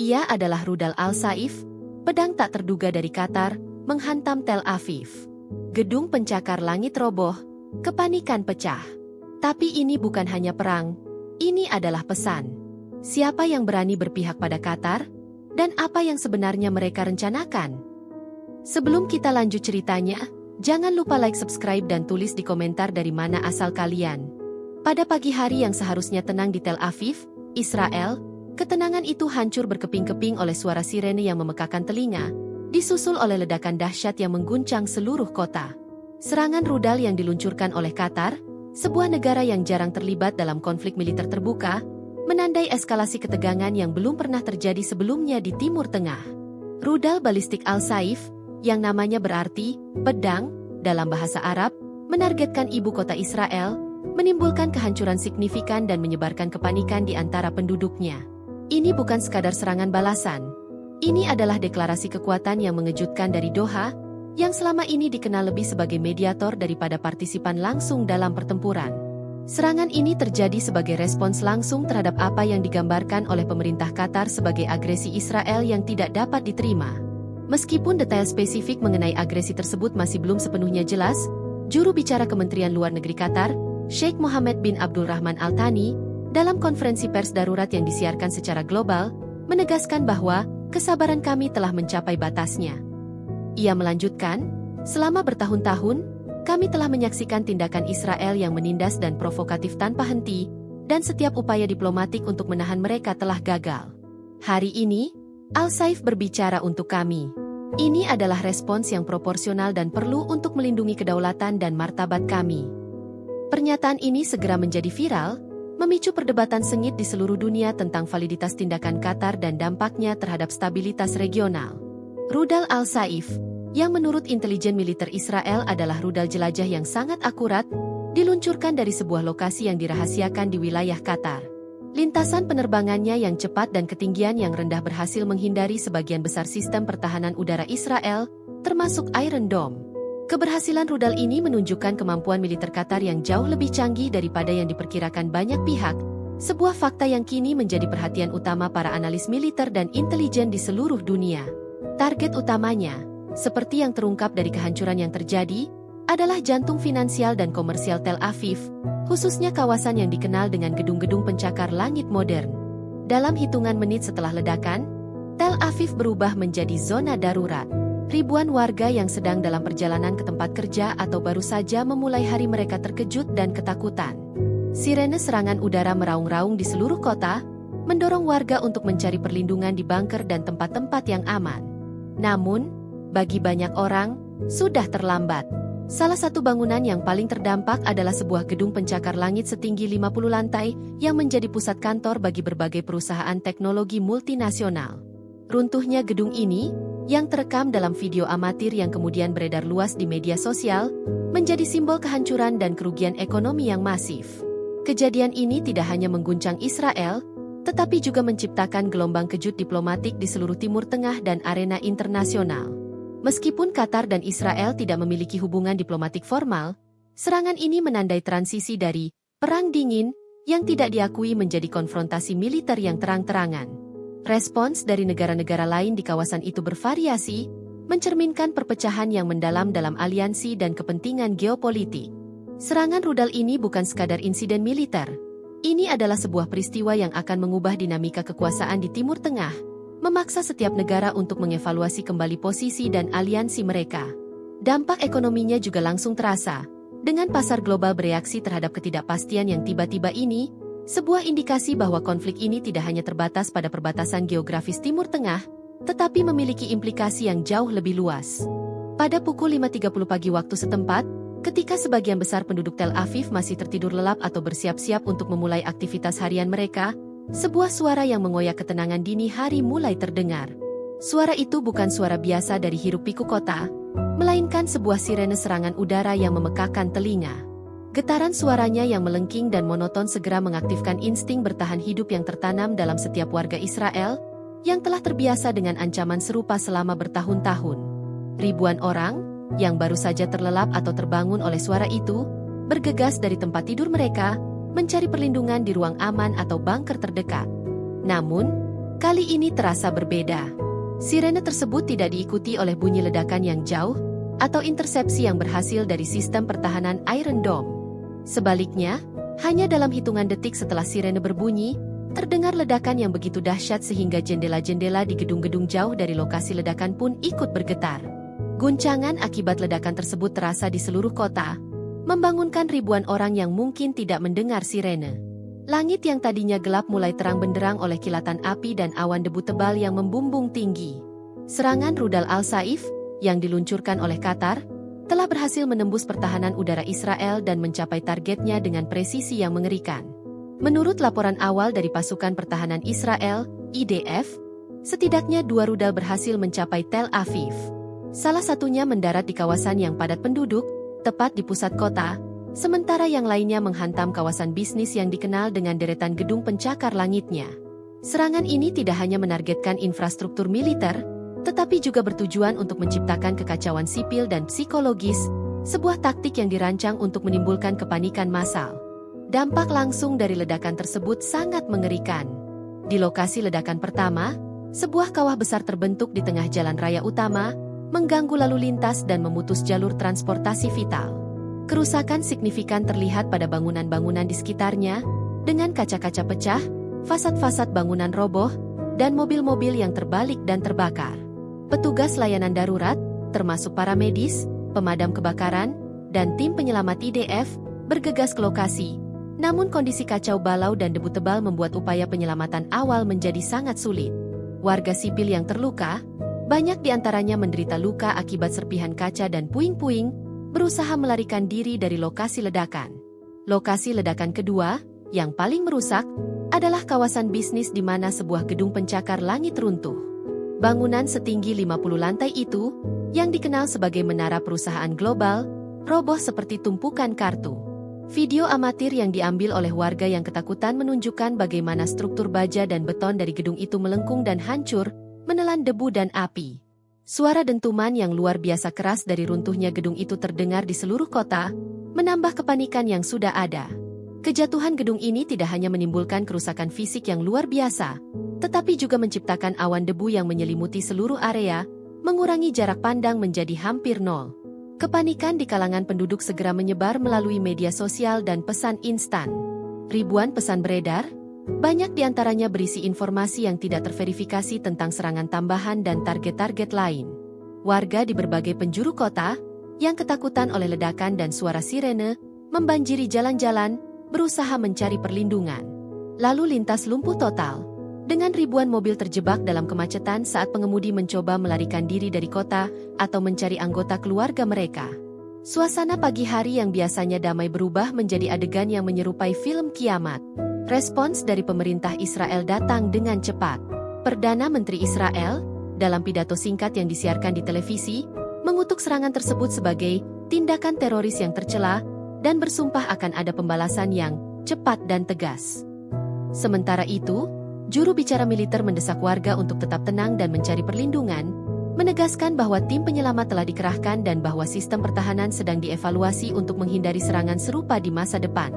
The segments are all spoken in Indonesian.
Ia adalah Rudal Al-Saif, pedang tak terduga dari Qatar, menghantam Tel Aviv. Gedung pencakar langit roboh, kepanikan pecah. Tapi ini bukan hanya perang, ini adalah pesan. Siapa yang berani berpihak pada Qatar? Dan apa yang sebenarnya mereka rencanakan? Sebelum kita lanjut ceritanya, jangan lupa like, subscribe, dan tulis di komentar dari mana asal kalian. Pada pagi hari yang seharusnya tenang di Tel Aviv, Israel, ketenangan itu hancur berkeping-keping oleh suara sirene yang memekakan telinga, disusul oleh ledakan dahsyat yang mengguncang seluruh kota. Serangan rudal yang diluncurkan oleh Qatar, sebuah negara yang jarang terlibat dalam konflik militer terbuka, menandai eskalasi ketegangan yang belum pernah terjadi sebelumnya di Timur Tengah. Rudal balistik Al-Saif, yang namanya berarti pedang dalam bahasa Arab, menargetkan ibu kota Israel, menimbulkan kehancuran signifikan dan menyebarkan kepanikan di antara penduduknya. Ini bukan sekadar serangan balasan. Ini adalah deklarasi kekuatan yang mengejutkan dari Doha, yang selama ini dikenal lebih sebagai mediator daripada partisipan langsung dalam pertempuran. Serangan ini terjadi sebagai respons langsung terhadap apa yang digambarkan oleh pemerintah Qatar sebagai agresi Israel yang tidak dapat diterima. Meskipun detail spesifik mengenai agresi tersebut masih belum sepenuhnya jelas, juru bicara Kementerian Luar Negeri Qatar, Sheikh Mohammed bin Abdul Rahman Al Thani, dalam konferensi pers darurat yang disiarkan secara global, menegaskan bahwa kesabaran kami telah mencapai batasnya. Ia melanjutkan, selama bertahun-tahun, kami telah menyaksikan tindakan Israel yang menindas dan provokatif tanpa henti, dan setiap upaya diplomatik untuk menahan mereka telah gagal. Hari ini, Al-Saif berbicara untuk kami. Ini adalah respons yang proporsional dan perlu untuk melindungi kedaulatan dan martabat kami. Pernyataan ini segera menjadi viral, memicu perdebatan sengit di seluruh dunia tentang validitas tindakan Qatar dan dampaknya terhadap stabilitas regional. Rudal Al-Saif, yang menurut intelijen militer Israel adalah rudal jelajah yang sangat akurat, diluncurkan dari sebuah lokasi yang dirahasiakan di wilayah Qatar. Lintasan penerbangannya yang cepat dan ketinggian yang rendah berhasil menghindari sebagian besar sistem pertahanan udara Israel, termasuk Iron Dome. Keberhasilan rudal ini menunjukkan kemampuan militer Qatar yang jauh lebih canggih daripada yang diperkirakan banyak pihak, sebuah fakta yang kini menjadi perhatian utama para analis militer dan intelijen di seluruh dunia. Target utamanya, seperti yang terungkap dari kehancuran yang terjadi, adalah jantung finansial dan komersial Tel Aviv, khususnya kawasan yang dikenal dengan gedung-gedung pencakar langit modern. Dalam hitungan menit setelah ledakan, Tel Aviv berubah menjadi zona darurat. Ribuan warga yang sedang dalam perjalanan ke tempat kerja atau baru saja memulai hari mereka terkejut dan ketakutan. Sirene serangan udara meraung-raung di seluruh kota, mendorong warga untuk mencari perlindungan di bunker dan tempat-tempat yang aman. Namun, bagi banyak orang, sudah terlambat. Salah satu bangunan yang paling terdampak adalah sebuah gedung pencakar langit setinggi 50 lantai yang menjadi pusat kantor bagi berbagai perusahaan teknologi multinasional. Runtuhnya gedung ini, yang terekam dalam video amatir yang kemudian beredar luas di media sosial, menjadi simbol kehancuran dan kerugian ekonomi yang masif. Kejadian ini tidak hanya mengguncang Israel, tetapi juga menciptakan gelombang kejut diplomatik di seluruh Timur Tengah dan arena internasional. Meskipun Qatar dan Israel tidak memiliki hubungan diplomatik formal, serangan ini menandai transisi dari perang dingin yang tidak diakui menjadi konfrontasi militer yang terang-terangan. Respons dari negara-negara lain di kawasan itu bervariasi, mencerminkan perpecahan yang mendalam dalam aliansi dan kepentingan geopolitik. Serangan rudal ini bukan sekadar insiden militer. Ini adalah sebuah peristiwa yang akan mengubah dinamika kekuasaan di Timur Tengah, memaksa setiap negara untuk mengevaluasi kembali posisi dan aliansi mereka. Dampak ekonominya juga langsung terasa, dengan pasar global bereaksi terhadap ketidakpastian yang tiba-tiba ini, sebuah indikasi bahwa konflik ini tidak hanya terbatas pada perbatasan geografis Timur Tengah, tetapi memiliki implikasi yang jauh lebih luas. Pada pukul 5.30 pagi waktu setempat, ketika sebagian besar penduduk Tel Aviv masih tertidur lelap atau bersiap-siap untuk memulai aktivitas harian mereka, sebuah suara yang mengoyak ketenangan dini hari mulai terdengar. Suara itu bukan suara biasa dari hiruk-pikuk kota, melainkan sebuah sirene serangan udara yang memekakan telinga. Getaran suaranya yang melengking dan monoton segera mengaktifkan insting bertahan hidup yang tertanam dalam setiap warga Israel, yang telah terbiasa dengan ancaman serupa selama bertahun-tahun. Ribuan orang, yang baru saja terlelap atau terbangun oleh suara itu, bergegas dari tempat tidur mereka, mencari perlindungan di ruang aman atau bunker terdekat. Namun, Kali ini terasa berbeda. Sirene tersebut tidak diikuti oleh bunyi ledakan yang jauh atau intersepsi yang berhasil dari sistem pertahanan Iron Dome. Sebaliknya, hanya dalam hitungan detik setelah sirene berbunyi, terdengar ledakan yang begitu dahsyat sehingga jendela-jendela di gedung-gedung jauh dari lokasi ledakan pun ikut bergetar. Guncangan akibat ledakan tersebut terasa di seluruh kota, membangunkan ribuan orang yang mungkin tidak mendengar sirene. Langit yang tadinya gelap mulai terang benderang oleh kilatan api dan awan debu tebal yang membumbung tinggi. Serangan rudal Al-Saif, yang diluncurkan oleh Qatar, telah berhasil menembus pertahanan udara Israel dan mencapai targetnya dengan presisi yang mengerikan. Menurut laporan awal dari pasukan pertahanan Israel, IDF, setidaknya 2 rudal berhasil mencapai Tel Aviv. Salah satunya mendarat di kawasan yang padat penduduk, tepat di pusat kota, sementara yang lainnya menghantam kawasan bisnis yang dikenal dengan deretan gedung pencakar langitnya. Serangan ini tidak hanya menargetkan infrastruktur militer, tetapi juga bertujuan untuk menciptakan kekacauan sipil dan psikologis, sebuah taktik yang dirancang untuk menimbulkan kepanikan massal. Dampak langsung dari ledakan tersebut sangat mengerikan. Di lokasi ledakan pertama, sebuah kawah besar terbentuk di tengah jalan raya utama, mengganggu lalu lintas dan memutus jalur transportasi vital. Kerusakan signifikan terlihat pada bangunan-bangunan di sekitarnya, dengan kaca-kaca pecah, fasad-fasad bangunan roboh, dan mobil-mobil yang terbalik dan terbakar. Petugas layanan darurat, termasuk para medis, pemadam kebakaran, dan tim penyelamat IDF, bergegas ke lokasi. Namun kondisi kacau balau dan debu tebal membuat upaya penyelamatan awal menjadi sangat sulit. Warga sipil yang terluka, banyak di antaranya menderita luka akibat serpihan kaca dan puing-puing, berusaha melarikan diri dari lokasi ledakan. Lokasi ledakan kedua, yang paling merusak, adalah kawasan bisnis di mana sebuah gedung pencakar langit runtuh. Bangunan setinggi 50 lantai itu, yang dikenal sebagai menara perusahaan global, roboh seperti tumpukan kartu. Video amatir yang diambil oleh warga yang ketakutan menunjukkan bagaimana struktur baja dan beton dari gedung itu melengkung dan hancur, menelan debu dan api. Suara dentuman yang luar biasa keras dari runtuhnya gedung itu terdengar di seluruh kota, menambah kepanikan yang sudah ada. Kejatuhan gedung ini tidak hanya menimbulkan kerusakan fisik yang luar biasa, tetapi juga menciptakan awan debu yang menyelimuti seluruh area, mengurangi jarak pandang menjadi hampir nol. Kepanikan di kalangan penduduk segera menyebar melalui media sosial dan pesan instan. Ribuan pesan beredar, banyak di antaranya berisi informasi yang tidak terverifikasi tentang serangan tambahan dan target-target lain. Warga di berbagai penjuru kota, yang ketakutan oleh ledakan dan suara sirene, membanjiri jalan-jalan, berusaha mencari perlindungan. Lalu lintas lumpuh total, dengan ribuan mobil terjebak dalam kemacetan saat pengemudi mencoba melarikan diri dari kota atau mencari anggota keluarga mereka. Suasana pagi hari yang biasanya damai berubah menjadi adegan yang menyerupai film kiamat. Respons dari pemerintah Israel datang dengan cepat. Perdana Menteri Israel, dalam pidato singkat yang disiarkan di televisi, mengutuk serangan tersebut sebagai tindakan teroris yang tercela dan bersumpah akan ada pembalasan yang cepat dan tegas. Sementara itu, juru bicara militer mendesak warga untuk tetap tenang dan mencari perlindungan, menegaskan bahwa tim penyelamat telah dikerahkan dan bahwa sistem pertahanan sedang dievaluasi untuk menghindari serangan serupa di masa depan.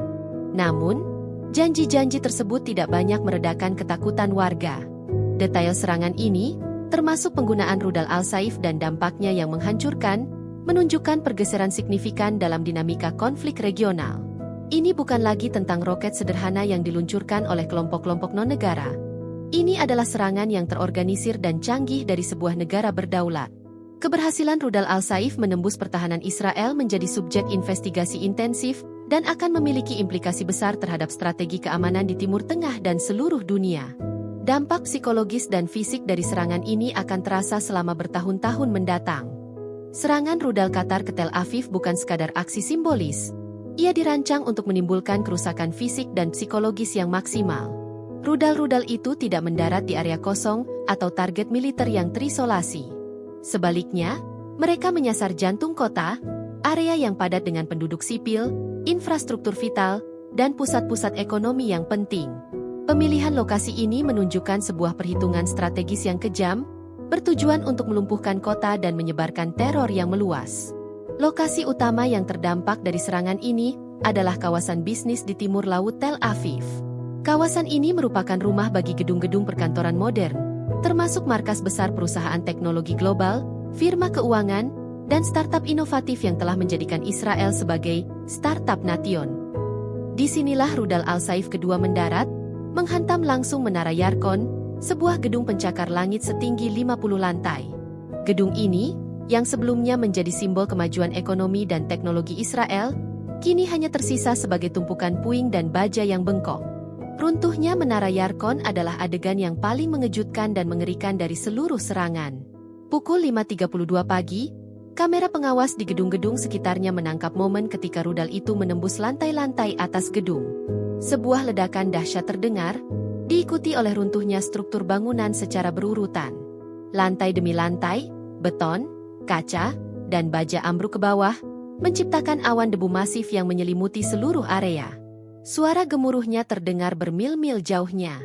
Namun, janji-janji tersebut tidak banyak meredakan ketakutan warga. Detail serangan ini, termasuk penggunaan rudal Al-Saif dan dampaknya yang menghancurkan, menunjukkan pergeseran signifikan dalam dinamika konflik regional. Ini bukan lagi tentang roket sederhana yang diluncurkan oleh kelompok-kelompok non-negara. Ini adalah serangan yang terorganisir dan canggih dari sebuah negara berdaulat. Keberhasilan rudal Al-Saif menembus pertahanan Israel menjadi subjek investigasi intensif dan akan memiliki implikasi besar terhadap strategi keamanan di Timur Tengah dan seluruh dunia. Dampak psikologis dan fisik dari serangan ini akan terasa selama bertahun-tahun mendatang. Serangan rudal Qatar ke Tel Aviv bukan sekadar aksi simbolis. Ia dirancang untuk menimbulkan kerusakan fisik dan psikologis yang maksimal. Rudal-rudal itu tidak mendarat di area kosong atau target militer yang terisolasi. Sebaliknya, mereka menyasar jantung kota, area yang padat dengan penduduk sipil, infrastruktur vital, dan pusat-pusat ekonomi yang penting. Pemilihan lokasi ini menunjukkan sebuah perhitungan strategis yang kejam, bertujuan untuk melumpuhkan kota dan menyebarkan teror yang meluas. Lokasi utama yang terdampak dari serangan ini adalah kawasan bisnis di timur laut Tel Aviv. Kawasan ini merupakan rumah bagi gedung-gedung perkantoran modern, termasuk markas besar perusahaan teknologi global, firma keuangan, dan startup inovatif yang telah menjadikan Israel sebagai startup nation. Disinilah rudal Al-Saif kedua mendarat, menghantam langsung Menara Yarkon, sebuah gedung pencakar langit setinggi 50 lantai. Gedung ini, yang sebelumnya menjadi simbol kemajuan ekonomi dan teknologi Israel, kini hanya tersisa sebagai tumpukan puing dan baja yang bengkok. Runtuhnya Menara Yarkon adalah adegan yang paling mengejutkan dan mengerikan dari seluruh serangan. Pukul 5.32 pagi, kamera pengawas di gedung-gedung sekitarnya menangkap momen ketika rudal itu menembus lantai-lantai atas gedung. Sebuah ledakan dahsyat terdengar, diikuti oleh runtuhnya struktur bangunan secara berurutan. Lantai demi lantai, beton, kaca, dan baja ambruk ke bawah, menciptakan awan debu masif yang menyelimuti seluruh area. Suara gemuruhnya terdengar bermil-mil jauhnya.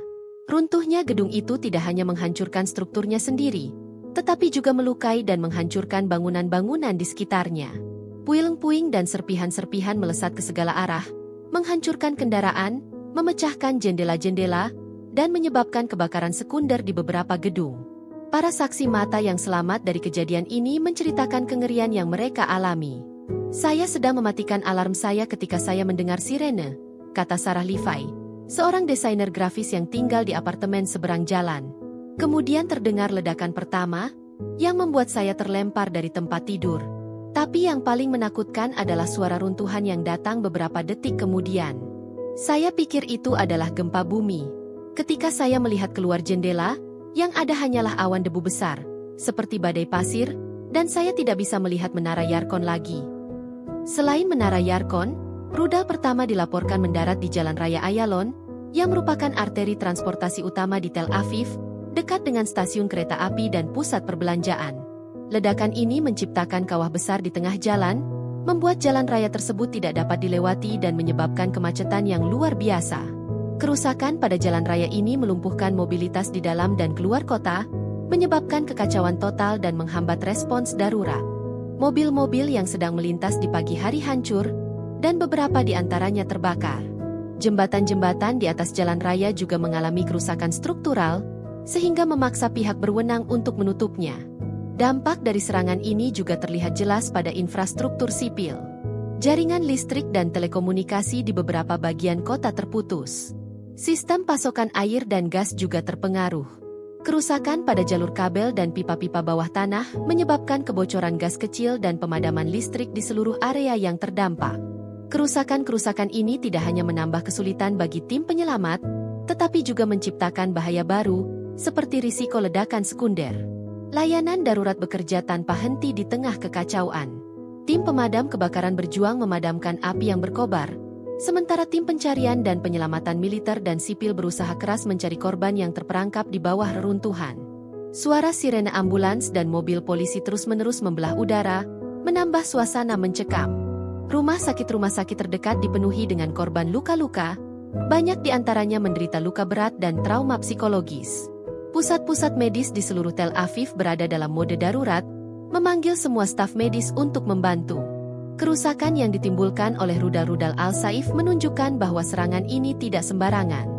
Runtuhnya gedung itu tidak hanya menghancurkan strukturnya sendiri, tetapi juga melukai dan menghancurkan bangunan-bangunan di sekitarnya. Puing-puing dan serpihan-serpihan melesat ke segala arah, menghancurkan kendaraan, memecahkan jendela-jendela, dan menyebabkan kebakaran sekunder di beberapa gedung. Para saksi mata yang selamat dari kejadian ini menceritakan kengerian yang mereka alami. "Saya sedang mematikan alarm saya ketika saya mendengar sirene," kata Sarah Levi, seorang desainer grafis yang tinggal di apartemen seberang jalan. "Kemudian terdengar ledakan pertama, yang membuat saya terlempar dari tempat tidur. Tapi yang paling menakutkan adalah suara runtuhan yang datang beberapa detik kemudian. Saya pikir itu adalah gempa bumi. Ketika saya melihat keluar jendela, yang ada hanyalah awan debu besar, seperti badai pasir, dan saya tidak bisa melihat Menara Yarkon lagi." Selain Menara Yarkon, rudal pertama dilaporkan mendarat di Jalan Raya Ayalon, yang merupakan arteri transportasi utama di Tel Aviv, dekat dengan stasiun kereta api dan pusat perbelanjaan. Ledakan ini menciptakan kawah besar di tengah jalan, membuat jalan raya tersebut tidak dapat dilewati dan menyebabkan kemacetan yang luar biasa. Kerusakan pada jalan raya ini melumpuhkan mobilitas di dalam dan keluar kota, menyebabkan kekacauan total dan menghambat respons darurat. Mobil-mobil yang sedang melintas di pagi hari hancur, dan beberapa di antaranya terbakar. Jembatan-jembatan di atas jalan raya juga mengalami kerusakan struktural, sehingga memaksa pihak berwenang untuk menutupnya. Dampak dari serangan ini juga terlihat jelas pada infrastruktur sipil. Jaringan listrik dan telekomunikasi di beberapa bagian kota terputus. Sistem pasokan air dan gas juga terpengaruh. Kerusakan pada jalur kabel dan pipa-pipa bawah tanah menyebabkan kebocoran gas kecil dan pemadaman listrik di seluruh area yang terdampak. Kerusakan-kerusakan ini tidak hanya menambah kesulitan bagi tim penyelamat, tetapi juga menciptakan bahaya baru, seperti risiko ledakan sekunder. Layanan darurat bekerja tanpa henti di tengah kekacauan. Tim pemadam kebakaran berjuang memadamkan api yang berkobar, sementara tim pencarian dan penyelamatan militer dan sipil berusaha keras mencari korban yang terperangkap di bawah reruntuhan. Suara sirene ambulans dan mobil polisi terus-menerus membelah udara, menambah suasana mencekam. Rumah sakit terdekat dipenuhi dengan korban luka-luka, banyak di antaranya menderita luka berat dan trauma psikologis. Pusat-pusat medis di seluruh Tel Aviv berada dalam mode darurat, memanggil semua staf medis untuk membantu. Kerusakan yang ditimbulkan oleh rudal-rudal Al-Saif menunjukkan bahwa serangan ini tidak sembarangan.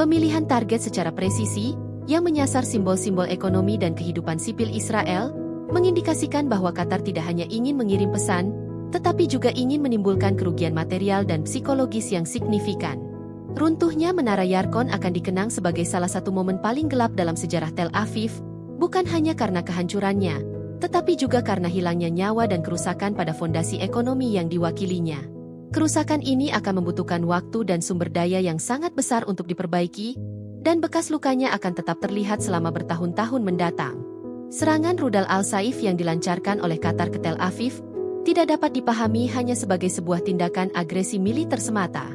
Pemilihan target secara presisi, yang menyasar simbol-simbol ekonomi dan kehidupan sipil Israel, mengindikasikan bahwa Qatar tidak hanya ingin mengirim pesan, tetapi juga ingin menimbulkan kerugian material dan psikologis yang signifikan. Runtuhnya Menara Yarkon akan dikenang sebagai salah satu momen paling gelap dalam sejarah Tel Aviv, bukan hanya karena kehancurannya, tetapi juga karena hilangnya nyawa dan kerusakan pada fondasi ekonomi yang diwakilinya. Kerusakan ini akan membutuhkan waktu dan sumber daya yang sangat besar untuk diperbaiki, dan bekas lukanya akan tetap terlihat selama bertahun-tahun mendatang. Serangan rudal Al-Saif yang dilancarkan oleh Qatar ke Tel Aviv tidak dapat dipahami hanya sebagai sebuah tindakan agresi militer semata.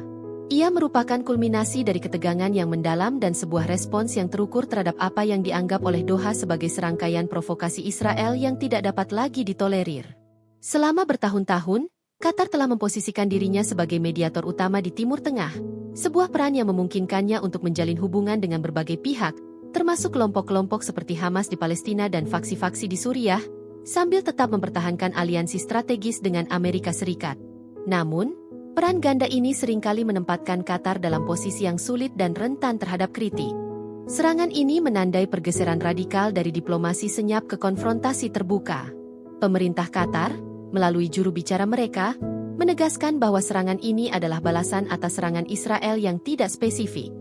Ia merupakan kulminasi dari ketegangan yang mendalam dan sebuah respons yang terukur terhadap apa yang dianggap oleh Doha sebagai serangkaian provokasi Israel yang tidak dapat lagi ditolerir. Selama bertahun-tahun, Qatar telah memposisikan dirinya sebagai mediator utama di Timur Tengah, sebuah peran yang memungkinkannya untuk menjalin hubungan dengan berbagai pihak, termasuk kelompok-kelompok seperti Hamas di Palestina dan faksi-faksi di Suriah, sambil tetap mempertahankan aliansi strategis dengan Amerika Serikat. Namun, Peran ganda ini seringkali menempatkan Qatar dalam posisi yang sulit dan rentan terhadap kritik. Serangan ini menandai pergeseran radikal dari diplomasi senyap ke konfrontasi terbuka. Pemerintah Qatar, melalui juru bicara mereka, menegaskan bahwa serangan ini adalah balasan atas serangan Israel yang tidak spesifik.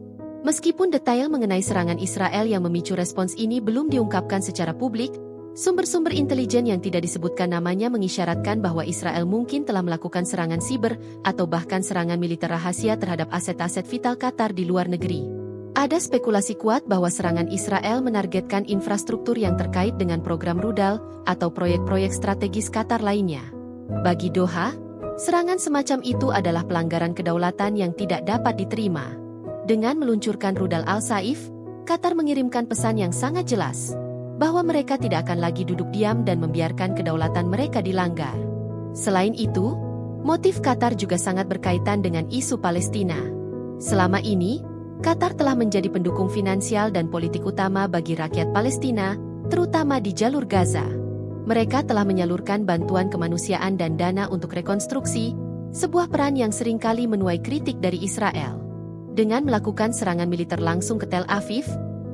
Meskipun detail mengenai serangan Israel yang memicu respons ini belum diungkapkan secara publik, sumber-sumber intelijen yang tidak disebutkan namanya mengisyaratkan bahwa Israel mungkin telah melakukan serangan siber atau bahkan serangan militer rahasia terhadap aset-aset vital Qatar di luar negeri. Ada spekulasi kuat bahwa serangan Israel menargetkan infrastruktur yang terkait dengan program rudal atau proyek-proyek strategis Qatar lainnya. Bagi Doha, serangan semacam itu adalah pelanggaran kedaulatan yang tidak dapat diterima. Dengan meluncurkan rudal Al-Saif, Qatar mengirimkan pesan yang sangat jelas bahwa mereka tidak akan lagi duduk diam dan membiarkan kedaulatan mereka dilanggar. Selain itu, motif Qatar juga sangat berkaitan dengan isu Palestina. Selama ini, Qatar telah menjadi pendukung finansial dan politik utama bagi rakyat Palestina, terutama di jalur Gaza. Mereka telah menyalurkan bantuan kemanusiaan dan dana untuk rekonstruksi, sebuah peran yang seringkali menuai kritik dari Israel. Dengan melakukan serangan militer langsung ke Tel Aviv,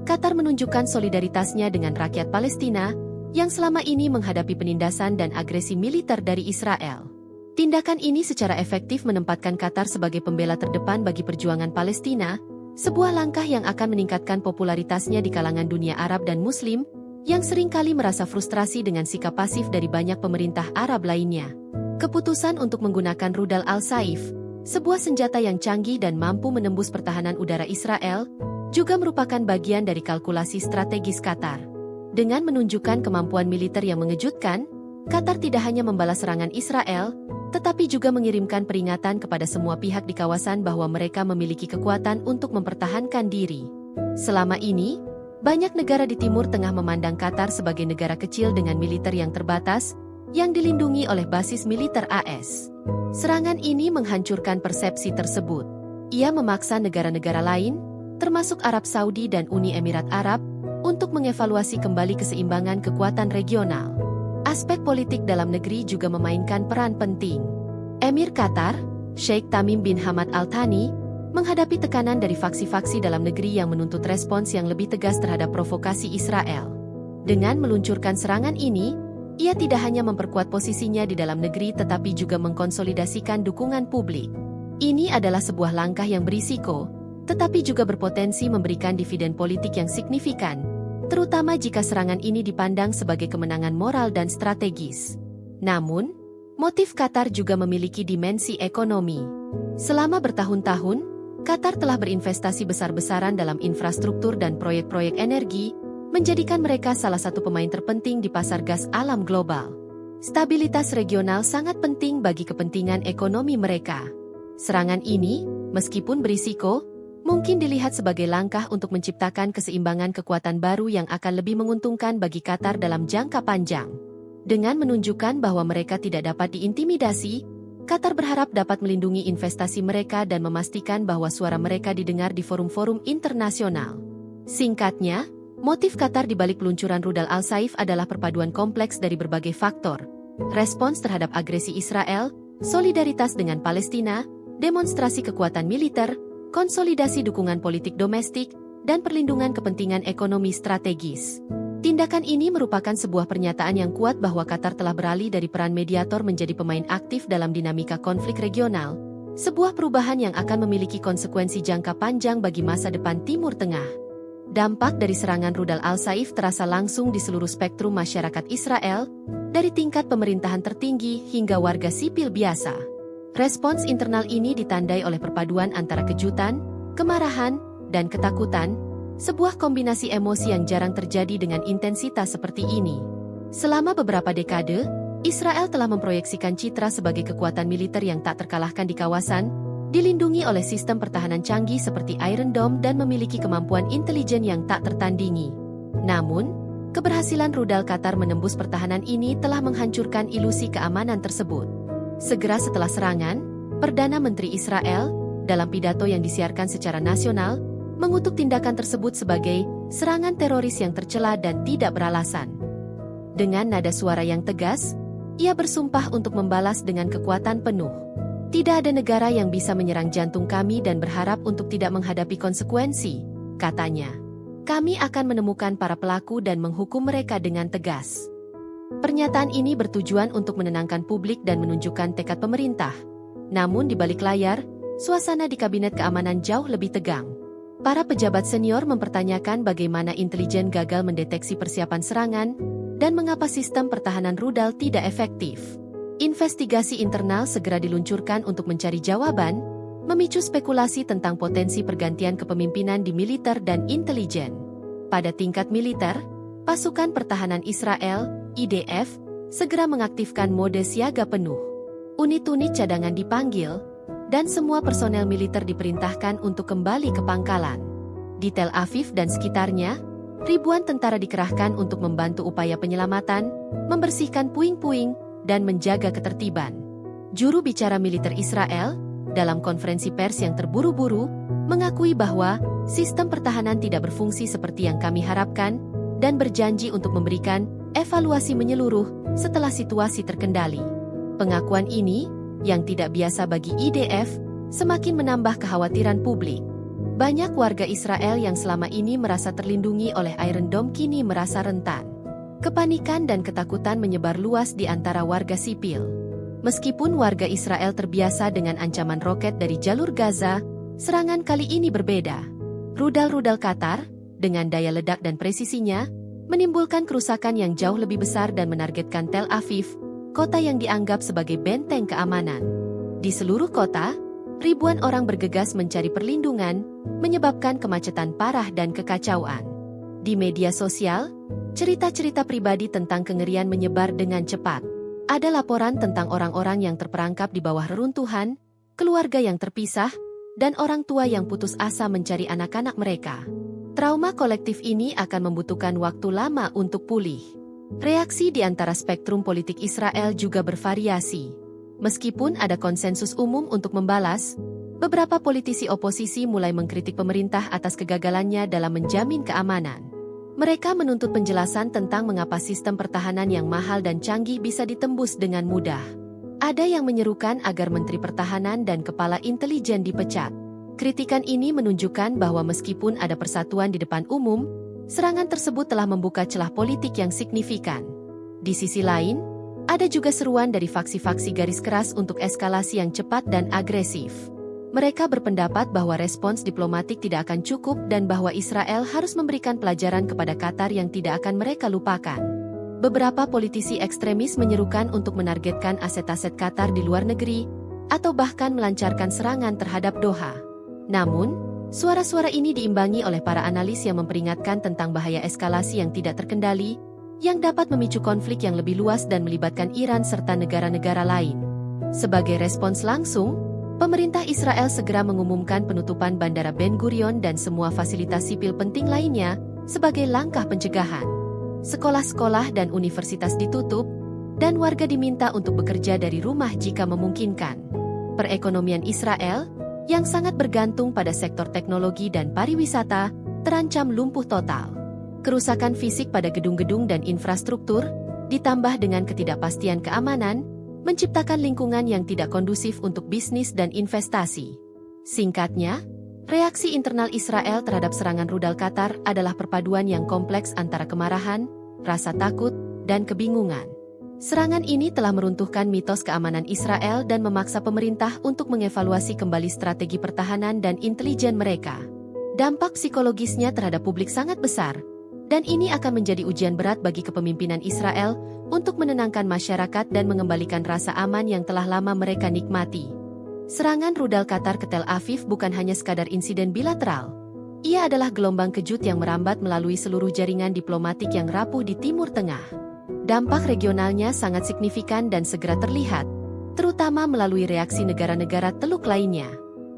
Qatar menunjukkan solidaritasnya dengan rakyat Palestina yang selama ini menghadapi penindasan dan agresi militer dari Israel. Tindakan ini secara efektif menempatkan Qatar sebagai pembela terdepan bagi perjuangan Palestina, sebuah langkah yang akan meningkatkan popularitasnya di kalangan dunia Arab dan Muslim, yang seringkali merasa frustrasi dengan sikap pasif dari banyak pemerintah Arab lainnya. Keputusan untuk menggunakan rudal Al-Saif, sebuah senjata yang canggih dan mampu menembus pertahanan udara Israel, juga merupakan bagian dari kalkulasi strategis Qatar. Dengan menunjukkan kemampuan militer yang mengejutkan, Qatar tidak hanya membalas serangan Israel, tetapi juga mengirimkan peringatan kepada semua pihak di kawasan bahwa mereka memiliki kekuatan untuk mempertahankan diri. Selama ini, banyak negara di Timur Tengah memandang Qatar sebagai negara kecil dengan militer yang terbatas, yang dilindungi oleh basis militer AS. Serangan ini menghancurkan persepsi tersebut. Ia memaksa negara-negara lain, termasuk Arab Saudi dan Uni Emirat Arab, untuk mengevaluasi kembali keseimbangan kekuatan regional. Aspek politik dalam negeri juga memainkan peran penting. Emir Qatar, Sheikh Tamim bin Hamad Al Thani, menghadapi tekanan dari faksi-faksi dalam negeri yang menuntut respons yang lebih tegas terhadap provokasi Israel. Dengan meluncurkan serangan ini, ia tidak hanya memperkuat posisinya di dalam negeri tetapi juga mengkonsolidasikan dukungan publik. Ini adalah sebuah langkah yang berisiko, tetapi juga berpotensi memberikan dividen politik yang signifikan, terutama jika serangan ini dipandang sebagai kemenangan moral dan strategis. Namun, motif Qatar juga memiliki dimensi ekonomi. Selama bertahun-tahun, Qatar telah berinvestasi besar-besaran dalam infrastruktur dan proyek-proyek energi, menjadikan mereka salah satu pemain terpenting di pasar gas alam global. Stabilitas regional sangat penting bagi kepentingan ekonomi mereka. Serangan ini, meskipun berisiko, mungkin dilihat sebagai langkah untuk menciptakan keseimbangan kekuatan baru yang akan lebih menguntungkan bagi Qatar dalam jangka panjang. Dengan menunjukkan bahwa mereka tidak dapat diintimidasi, Qatar berharap dapat melindungi investasi mereka dan memastikan bahwa suara mereka didengar di forum-forum internasional. Singkatnya, motif Qatar di balik peluncuran rudal Al-Saif adalah perpaduan kompleks dari berbagai faktor. Respons terhadap agresi Israel, solidaritas dengan Palestina, demonstrasi kekuatan militer, konsolidasi dukungan politik domestik, dan perlindungan kepentingan ekonomi strategis. Tindakan ini merupakan sebuah pernyataan yang kuat bahwa Qatar telah beralih dari peran mediator menjadi pemain aktif dalam dinamika konflik regional, sebuah perubahan yang akan memiliki konsekuensi jangka panjang bagi masa depan Timur Tengah. Dampak dari serangan rudal Al-Saif terasa langsung di seluruh spektrum masyarakat Israel, dari tingkat pemerintahan tertinggi hingga warga sipil biasa. Respons internal ini ditandai oleh perpaduan antara kejutan, kemarahan, dan ketakutan, sebuah kombinasi emosi yang jarang terjadi dengan intensitas seperti ini. Selama beberapa dekade, Israel telah memproyeksikan citra sebagai kekuatan militer yang tak terkalahkan di kawasan, dilindungi oleh sistem pertahanan canggih seperti Iron Dome dan memiliki kemampuan intelijen yang tak tertandingi. Namun, keberhasilan rudal Qatar menembus pertahanan ini telah menghancurkan ilusi keamanan tersebut. Segera setelah serangan, Perdana Menteri Israel, dalam pidato yang disiarkan secara nasional, mengutuk tindakan tersebut sebagai serangan teroris yang tercela dan tidak beralasan. Dengan nada suara yang tegas, ia bersumpah untuk membalas dengan kekuatan penuh. Tidak ada negara yang bisa menyerang jantung kami dan berharap untuk tidak menghadapi konsekuensi, katanya. Kami akan menemukan para pelaku dan menghukum mereka dengan tegas. Pernyataan ini bertujuan untuk menenangkan publik dan menunjukkan tekad pemerintah. Namun di balik layar, suasana di Kabinet Keamanan jauh lebih tegang. Para pejabat senior mempertanyakan bagaimana intelijen gagal mendeteksi persiapan serangan dan mengapa sistem pertahanan rudal tidak efektif. Investigasi internal segera diluncurkan untuk mencari jawaban, memicu spekulasi tentang potensi pergantian kepemimpinan di militer dan intelijen. Pada tingkat militer, pasukan pertahanan Israel, IDF, segera mengaktifkan mode siaga penuh. Unit-unit cadangan dipanggil, dan semua personel militer diperintahkan untuk kembali ke pangkalan. Di Tel Aviv dan sekitarnya, ribuan tentara dikerahkan untuk membantu upaya penyelamatan, membersihkan puing-puing, dan menjaga ketertiban. Juru bicara militer Israel, dalam konferensi pers yang terburu-buru, mengakui bahwa sistem pertahanan tidak berfungsi seperti yang kami harapkan, dan berjanji untuk memberikan evaluasi menyeluruh setelah situasi terkendali. Pengakuan ini, yang tidak biasa bagi IDF, semakin menambah kekhawatiran publik. Banyak warga Israel yang selama ini merasa terlindungi oleh Iron Dome kini merasa rentan. Kepanikan dan ketakutan menyebar luas di antara warga sipil. Meskipun warga Israel terbiasa dengan ancaman roket dari jalur Gaza, serangan kali ini berbeda. Rudal-rudal Qatar, dengan daya ledak dan presisinya, menimbulkan kerusakan yang jauh lebih besar dan menargetkan Tel Aviv, kota yang dianggap sebagai benteng keamanan. Di seluruh kota, ribuan orang bergegas mencari perlindungan, menyebabkan kemacetan parah dan kekacauan. Di media sosial, cerita-cerita pribadi tentang kengerian menyebar dengan cepat. Ada laporan tentang orang-orang yang terperangkap di bawah reruntuhan, keluarga yang terpisah, dan orang tua yang putus asa mencari anak-anak mereka. Trauma kolektif ini akan membutuhkan waktu lama untuk pulih. Reaksi di antara spektrum politik Israel juga bervariasi. Meskipun ada konsensus umum untuk membalas, beberapa politisi oposisi mulai mengkritik pemerintah atas kegagalannya dalam menjamin keamanan. Mereka menuntut penjelasan tentang mengapa sistem pertahanan yang mahal dan canggih bisa ditembus dengan mudah. Ada yang menyerukan agar Menteri Pertahanan dan Kepala Intelijen dipecat. Kritikan ini menunjukkan bahwa meskipun ada persatuan di depan umum, serangan tersebut telah membuka celah politik yang signifikan. Di sisi lain, ada juga seruan dari faksi-faksi garis keras untuk eskalasi yang cepat dan agresif. Mereka berpendapat bahwa respons diplomatik tidak akan cukup dan bahwa Israel harus memberikan pelajaran kepada Qatar yang tidak akan mereka lupakan. Beberapa politisi ekstremis menyerukan untuk menargetkan aset-aset Qatar di luar negeri, atau bahkan melancarkan serangan terhadap Doha. Namun, suara-suara ini diimbangi oleh para analis yang memperingatkan tentang bahaya eskalasi yang tidak terkendali, yang dapat memicu konflik yang lebih luas dan melibatkan Iran serta negara-negara lain. Sebagai respons langsung, pemerintah Israel segera mengumumkan penutupan Bandara Ben Gurion dan semua fasilitas sipil penting lainnya sebagai langkah pencegahan. Sekolah-sekolah dan universitas ditutup, dan warga diminta untuk bekerja dari rumah jika memungkinkan. Perekonomian Israel, yang sangat bergantung pada sektor teknologi dan pariwisata, terancam lumpuh total. Kerusakan fisik pada gedung-gedung dan infrastruktur, ditambah dengan ketidakpastian keamanan, menciptakan lingkungan yang tidak kondusif untuk bisnis dan investasi. Singkatnya, reaksi internal Israel terhadap serangan rudal Qatar adalah perpaduan yang kompleks antara kemarahan, rasa takut, dan kebingungan. Serangan ini telah meruntuhkan mitos keamanan Israel dan memaksa pemerintah untuk mengevaluasi kembali strategi pertahanan dan intelijen mereka. Dampak psikologisnya terhadap publik sangat besar, dan ini akan menjadi ujian berat bagi kepemimpinan Israel untuk menenangkan masyarakat dan mengembalikan rasa aman yang telah lama mereka nikmati. Serangan rudal Qatar ke Tel Aviv bukan hanya sekadar insiden bilateral. Ia adalah gelombang kejut yang merambat melalui seluruh jaringan diplomatik yang rapuh di Timur Tengah. Dampak regionalnya sangat signifikan dan segera terlihat, terutama melalui reaksi negara-negara Teluk lainnya.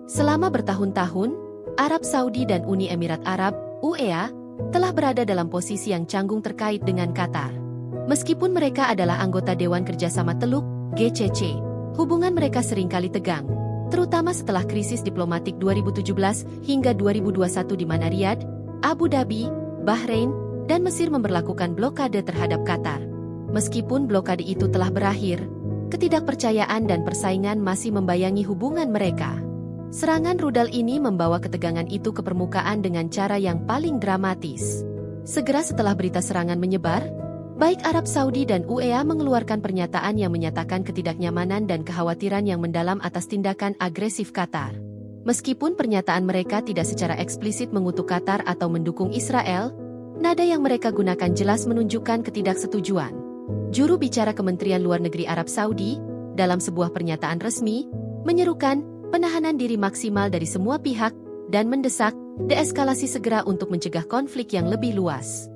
Selama bertahun-tahun, Arab Saudi dan Uni Emirat Arab, UEA, telah berada dalam posisi yang canggung terkait dengan Qatar. Meskipun mereka adalah anggota Dewan Kerjasama Teluk, GCC, hubungan mereka seringkali tegang, terutama setelah krisis diplomatik 2017 hingga 2021 di mana Riyadh, Abu Dhabi, Bahrain, dan Mesir memberlakukan blokade terhadap Qatar. Meskipun blokade itu telah berakhir, ketidakpercayaan dan persaingan masih membayangi hubungan mereka. Serangan rudal ini membawa ketegangan itu ke permukaan dengan cara yang paling dramatis. Segera setelah berita serangan menyebar, baik Arab Saudi dan UEA mengeluarkan pernyataan yang menyatakan ketidaknyamanan dan kekhawatiran yang mendalam atas tindakan agresif Qatar. Meskipun pernyataan mereka tidak secara eksplisit mengutuk Qatar atau mendukung Israel, nada yang mereka gunakan jelas menunjukkan ketidaksetujuan. Juru bicara Kementerian Luar Negeri Arab Saudi, dalam sebuah pernyataan resmi, menyerukan penahanan diri maksimal dari semua pihak dan mendesak deeskalasi segera untuk mencegah konflik yang lebih luas.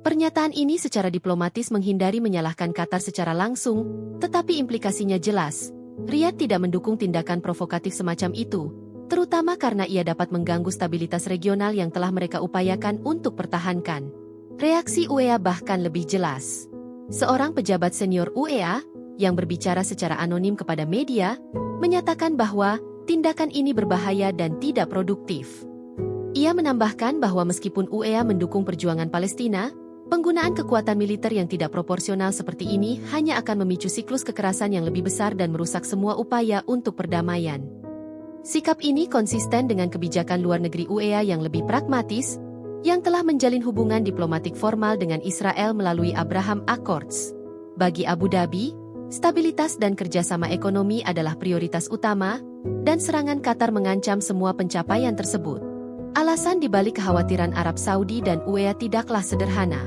Pernyataan ini secara diplomatis menghindari menyalahkan Qatar secara langsung, tetapi implikasinya jelas. Riyadh tidak mendukung tindakan provokatif semacam itu, terutama karena ia dapat mengganggu stabilitas regional yang telah mereka upayakan untuk pertahankan. Reaksi UEA bahkan lebih jelas. Seorang pejabat senior UEA, yang berbicara secara anonim kepada media, menyatakan bahwa tindakan ini berbahaya dan tidak produktif. Ia menambahkan bahwa meskipun UEA mendukung perjuangan Palestina, penggunaan kekuatan militer yang tidak proporsional seperti ini hanya akan memicu siklus kekerasan yang lebih besar dan merusak semua upaya untuk perdamaian. Sikap ini konsisten dengan kebijakan luar negeri UEA yang lebih pragmatis, yang telah menjalin hubungan diplomatik formal dengan Israel melalui Abraham Accords. Bagi Abu Dhabi, stabilitas dan kerjasama ekonomi adalah prioritas utama, dan serangan Qatar mengancam semua pencapaian tersebut. Alasan dibalik kekhawatiran Arab Saudi dan UEA tidaklah sederhana.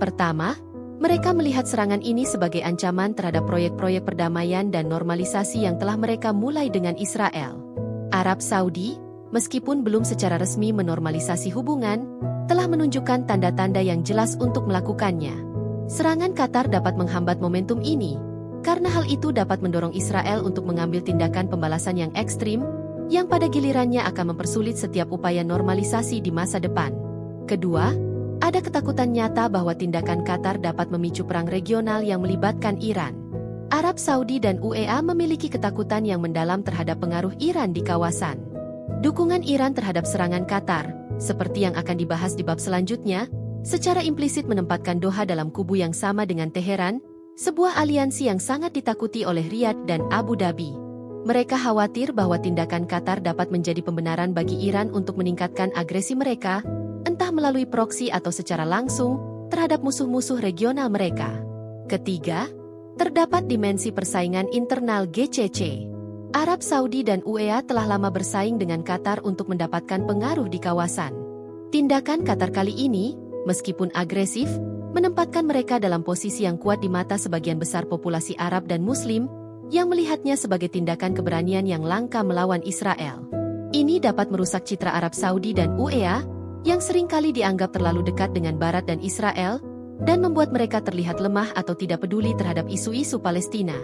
Pertama, mereka melihat serangan ini sebagai ancaman terhadap proyek-proyek perdamaian dan normalisasi yang telah mereka mulai dengan Israel. Arab Saudi, meskipun belum secara resmi menormalisasi hubungan, telah menunjukkan tanda-tanda yang jelas untuk melakukannya. Serangan Qatar dapat menghambat momentum ini, karena hal itu dapat mendorong Israel untuk mengambil tindakan pembalasan yang ekstrim, yang pada gilirannya akan mempersulit setiap upaya normalisasi di masa depan. Kedua, ada ketakutan nyata bahwa tindakan Qatar dapat memicu perang regional yang melibatkan Iran. Arab Saudi dan UEA memiliki ketakutan yang mendalam terhadap pengaruh Iran di kawasan. Dukungan Iran terhadap serangan Qatar, seperti yang akan dibahas di bab selanjutnya, secara implisit menempatkan Doha dalam kubu yang sama dengan Teheran, sebuah aliansi yang sangat ditakuti oleh Riyadh dan Abu Dhabi. Mereka khawatir bahwa tindakan Qatar dapat menjadi pembenaran bagi Iran untuk meningkatkan agresi mereka, entah melalui proksi atau secara langsung, terhadap musuh-musuh regional mereka. Ketiga, terdapat dimensi persaingan internal GCC. Arab Saudi dan UEA telah lama bersaing dengan Qatar untuk mendapatkan pengaruh di kawasan. Tindakan Qatar kali ini, meskipun agresif, menempatkan mereka dalam posisi yang kuat di mata sebagian besar populasi Arab dan Muslim, yang melihatnya sebagai tindakan keberanian yang langka melawan Israel. Ini dapat merusak citra Arab Saudi dan UEA, yang seringkali dianggap terlalu dekat dengan Barat dan Israel, dan membuat mereka terlihat lemah atau tidak peduli terhadap isu-isu Palestina.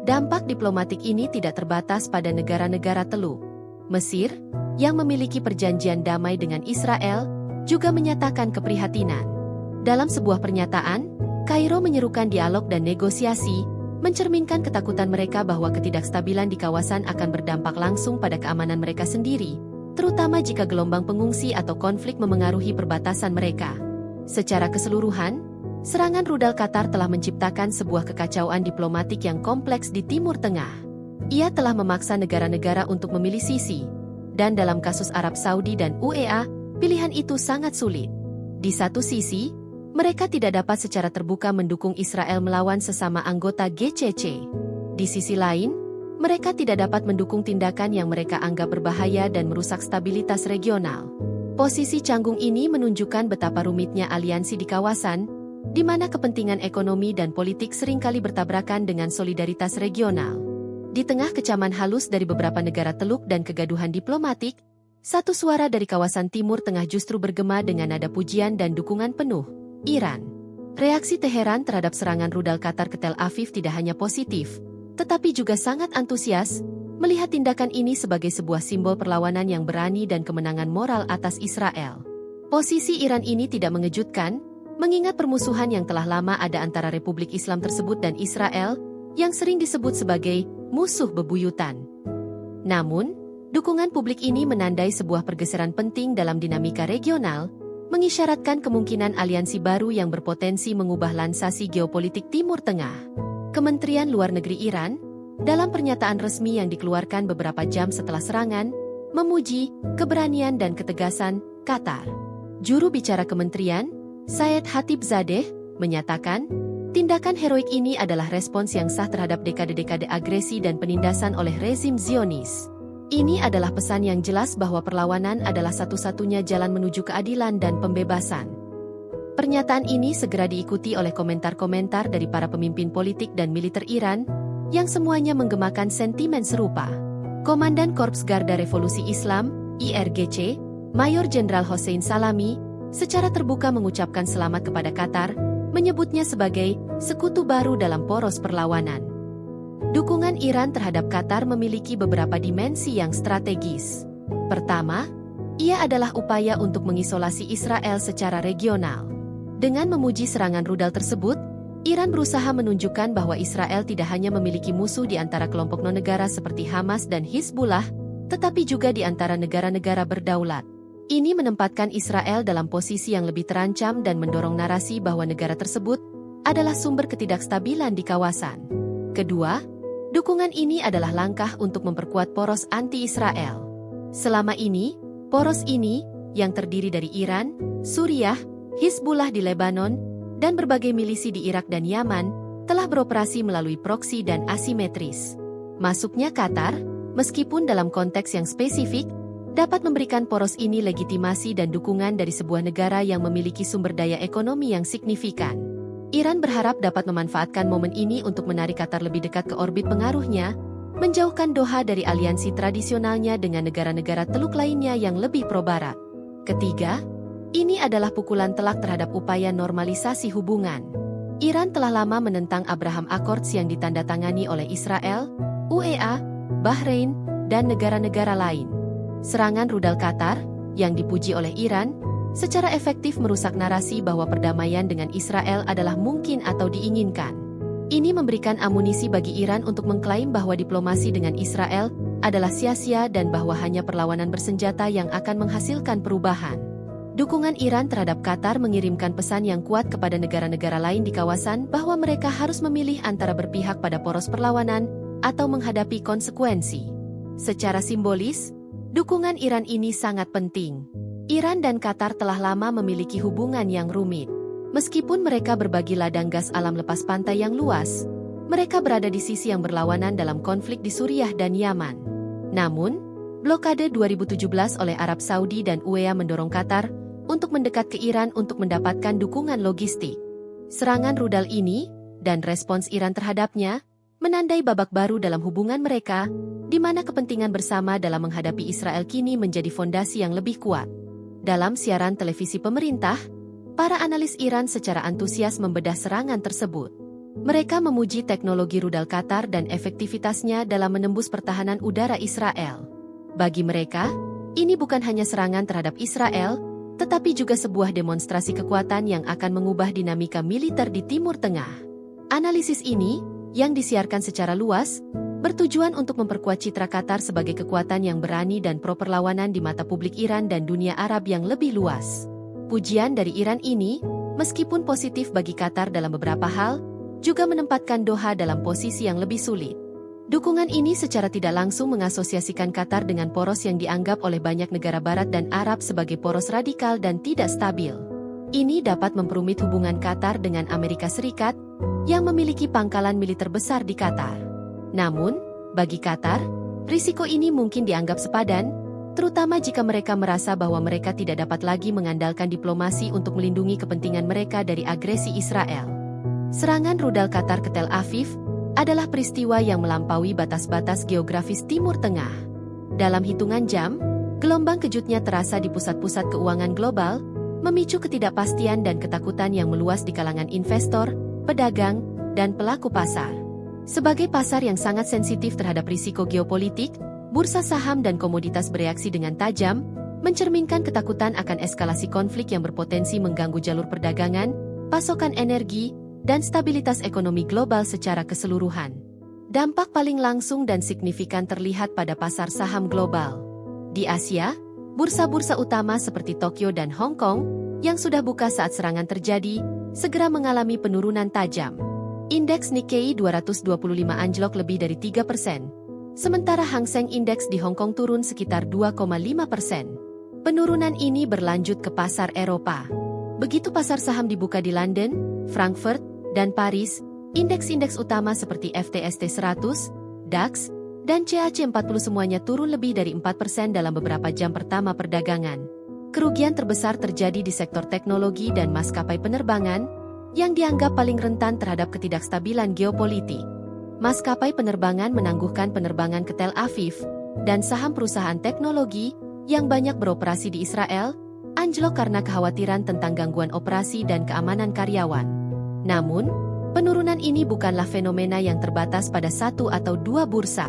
Dampak diplomatik ini tidak terbatas pada negara-negara Teluk. Mesir, yang memiliki perjanjian damai dengan Israel, juga menyatakan keprihatinan. Dalam sebuah pernyataan, Kairo menyerukan dialog dan negosiasi, mencerminkan ketakutan mereka bahwa ketidakstabilan di kawasan akan berdampak langsung pada keamanan mereka sendiri, terutama jika gelombang pengungsi atau konflik memengaruhi perbatasan mereka. Secara keseluruhan, serangan rudal Qatar telah menciptakan sebuah kekacauan diplomatik yang kompleks di Timur Tengah. Ia telah memaksa negara-negara untuk memilih sisi, dan dalam kasus Arab Saudi dan UEA, pilihan itu sangat sulit. Di satu sisi, mereka tidak dapat secara terbuka mendukung Israel melawan sesama anggota GCC. Di sisi lain, mereka tidak dapat mendukung tindakan yang mereka anggap berbahaya dan merusak stabilitas regional. Posisi canggung ini menunjukkan betapa rumitnya aliansi di kawasan, di mana kepentingan ekonomi dan politik seringkali bertabrakan dengan solidaritas regional. Di tengah kecaman halus dari beberapa negara Teluk dan kegaduhan diplomatik, satu suara dari kawasan Timur Tengah justru bergema dengan nada pujian dan dukungan penuh. Iran. Reaksi Teheran terhadap serangan rudal Qatar ke Tel Aviv tidak hanya positif, tetapi juga sangat antusias, melihat tindakan ini sebagai sebuah simbol perlawanan yang berani dan kemenangan moral atas Israel. Posisi Iran ini tidak mengejutkan, mengingat permusuhan yang telah lama ada antara Republik Islam tersebut dan Israel, yang sering disebut sebagai musuh bebuyutan. Namun, dukungan publik ini menandai sebuah pergeseran penting dalam dinamika regional, mengisyaratkan kemungkinan aliansi baru yang berpotensi mengubah lansasi geopolitik Timur Tengah. Kementerian Luar Negeri Iran, dalam pernyataan resmi yang dikeluarkan beberapa jam setelah serangan, memuji keberanian dan ketegasan Qatar. Juru bicara kementerian, Syed Khatibzadeh, menyatakan, tindakan heroik ini adalah respons yang sah terhadap dekade-dekade agresi dan penindasan oleh rezim Zionis. Ini adalah pesan yang jelas bahwa perlawanan adalah satu-satunya jalan menuju keadilan dan pembebasan. Pernyataan ini segera diikuti oleh komentar-komentar dari para pemimpin politik dan militer Iran, yang semuanya menggemakan sentimen serupa. Komandan Korps Garda Revolusi Islam, IRGC, Mayor Jenderal Hossein Salami, secara terbuka mengucapkan selamat kepada Qatar, menyebutnya sebagai sekutu baru dalam poros perlawanan. Dukungan Iran terhadap Qatar memiliki beberapa dimensi yang strategis. Pertama, ia adalah upaya untuk mengisolasi Israel secara regional. Dengan memuji serangan rudal tersebut, Iran berusaha menunjukkan bahwa Israel tidak hanya memiliki musuh di antara kelompok non-negara seperti Hamas dan Hizbullah, tetapi juga di antara negara-negara berdaulat. Ini menempatkan Israel dalam posisi yang lebih terancam dan mendorong narasi bahwa negara tersebut adalah sumber ketidakstabilan di kawasan. Kedua, dukungan ini adalah langkah untuk memperkuat poros anti-Israel. Selama ini, poros ini, yang terdiri dari Iran, Suriah, Hizbullah di Lebanon, dan berbagai milisi di Irak dan Yaman, telah beroperasi melalui proksi dan asimetris. Masuknya Qatar, meskipun dalam konteks yang spesifik, dapat memberikan poros ini legitimasi dan dukungan dari sebuah negara yang memiliki sumber daya ekonomi yang signifikan. Iran berharap dapat memanfaatkan momen ini untuk menarik Qatar lebih dekat ke orbit pengaruhnya, menjauhkan Doha dari aliansi tradisionalnya dengan negara-negara Teluk lainnya yang lebih pro-barat. Ketiga, ini adalah pukulan telak terhadap upaya normalisasi hubungan. Iran telah lama menentang Abraham Accords yang ditandatangani oleh Israel, UEA, Bahrain, dan negara-negara lain. Serangan rudal Qatar, yang dipuji oleh Iran, secara efektif merusak narasi bahwa perdamaian dengan Israel adalah mungkin atau diinginkan. Ini memberikan amunisi bagi Iran untuk mengklaim bahwa diplomasi dengan Israel adalah sia-sia dan bahwa hanya perlawanan bersenjata yang akan menghasilkan perubahan. Dukungan Iran terhadap Qatar mengirimkan pesan yang kuat kepada negara-negara lain di kawasan bahwa mereka harus memilih antara berpihak pada poros perlawanan atau menghadapi konsekuensi. Secara simbolis, dukungan Iran ini sangat penting. Iran dan Qatar telah lama memiliki hubungan yang rumit. Meskipun mereka berbagi ladang gas alam lepas pantai yang luas, mereka berada di sisi yang berlawanan dalam konflik di Suriah dan Yaman. Namun, blokade 2017 oleh Arab Saudi dan UEA mendorong Qatar untuk mendekat ke Iran untuk mendapatkan dukungan logistik. Serangan rudal ini, dan respons Iran terhadapnya, menandai babak baru dalam hubungan mereka, di mana kepentingan bersama dalam menghadapi Israel kini menjadi fondasi yang lebih kuat. Dalam siaran televisi pemerintah, para analis Iran secara antusias membedah serangan tersebut. Mereka memuji teknologi rudal Qatar dan efektivitasnya dalam menembus pertahanan udara Israel. Bagi mereka, ini bukan hanya serangan terhadap Israel, tetapi juga sebuah demonstrasi kekuatan yang akan mengubah dinamika militer di Timur Tengah. Analisis ini, yang disiarkan secara luas, bertujuan untuk memperkuat citra Qatar sebagai kekuatan yang berani dan pro-perlawanan di mata publik Iran dan dunia Arab yang lebih luas. Pujian dari Iran ini, meskipun positif bagi Qatar dalam beberapa hal, juga menempatkan Doha dalam posisi yang lebih sulit. Dukungan ini secara tidak langsung mengasosiasikan Qatar dengan poros yang dianggap oleh banyak negara Barat dan Arab sebagai poros radikal dan tidak stabil. Ini dapat memperumit hubungan Qatar dengan Amerika Serikat, yang memiliki pangkalan militer besar di Qatar. Namun, bagi Qatar, risiko ini mungkin dianggap sepadan, terutama jika mereka merasa bahwa mereka tidak dapat lagi mengandalkan diplomasi untuk melindungi kepentingan mereka dari agresi Israel. Serangan rudal Qatar ke Tel Aviv adalah peristiwa yang melampaui batas-batas geografis Timur Tengah. Dalam hitungan jam, gelombang kejutnya terasa di pusat-pusat keuangan global, memicu ketidakpastian dan ketakutan yang meluas di kalangan investor, pedagang, dan pelaku pasar. Sebagai pasar yang sangat sensitif terhadap risiko geopolitik, bursa saham dan komoditas bereaksi dengan tajam, mencerminkan ketakutan akan eskalasi konflik yang berpotensi mengganggu jalur perdagangan, pasokan energi, dan stabilitas ekonomi global secara keseluruhan. Dampak paling langsung dan signifikan terlihat pada pasar saham global. Di Asia, bursa-bursa utama seperti Tokyo dan Hong Kong, yang sudah buka saat serangan terjadi, segera mengalami penurunan tajam. Indeks Nikkei 225 anjlok lebih dari 3%. Sementara Hang Seng Index di Hong Kong turun sekitar 2,5%. Penurunan ini berlanjut ke pasar Eropa. Begitu pasar saham dibuka di London, Frankfurt, dan Paris, indeks-indeks utama seperti FTSE 100, DAX, dan CAC 40 semuanya turun lebih dari 4% dalam beberapa jam pertama perdagangan. Kerugian terbesar terjadi di sektor teknologi dan maskapai penerbangan, yang dianggap paling rentan terhadap ketidakstabilan geopolitik. Maskapai penerbangan menangguhkan penerbangan ke Tel Aviv, dan saham perusahaan teknologi yang banyak beroperasi di Israel, anjlok karena kekhawatiran tentang gangguan operasi dan keamanan karyawan. Namun, penurunan ini bukanlah fenomena yang terbatas pada satu atau dua bursa.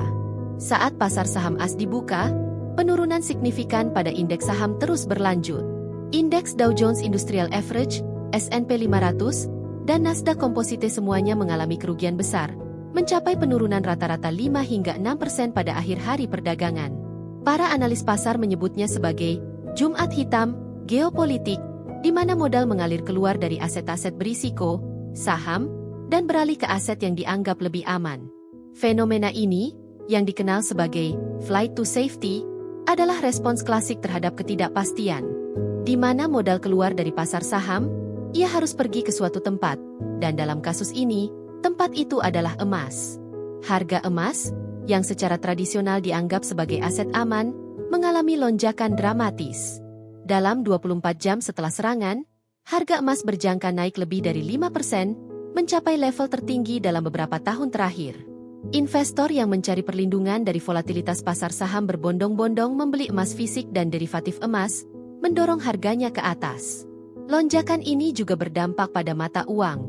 Saat pasar saham AS dibuka, penurunan signifikan pada indeks saham terus berlanjut. Indeks Dow Jones Industrial Average, S&P 500, dan Nasdaq Composite semuanya mengalami kerugian besar, mencapai penurunan rata-rata 5 hingga 6% pada akhir hari perdagangan. Para analis pasar menyebutnya sebagai Jumat Hitam geopolitik, di mana modal mengalir keluar dari aset-aset berisiko, saham, dan beralih ke aset yang dianggap lebih aman. Fenomena ini, yang dikenal sebagai flight to safety, adalah respons klasik terhadap ketidakpastian. Di mana modal keluar dari pasar saham, ia harus pergi ke suatu tempat, dan dalam kasus ini, tempat itu adalah emas. Harga emas, yang secara tradisional dianggap sebagai aset aman, mengalami lonjakan dramatis. Dalam 24 jam setelah serangan, harga emas berjangka naik lebih dari 5%, mencapai level tertinggi dalam beberapa tahun terakhir. Investor yang mencari perlindungan dari volatilitas pasar saham berbondong-bondong membeli emas fisik dan derivatif emas, mendorong harganya ke atas. Lonjakan ini juga berdampak pada mata uang.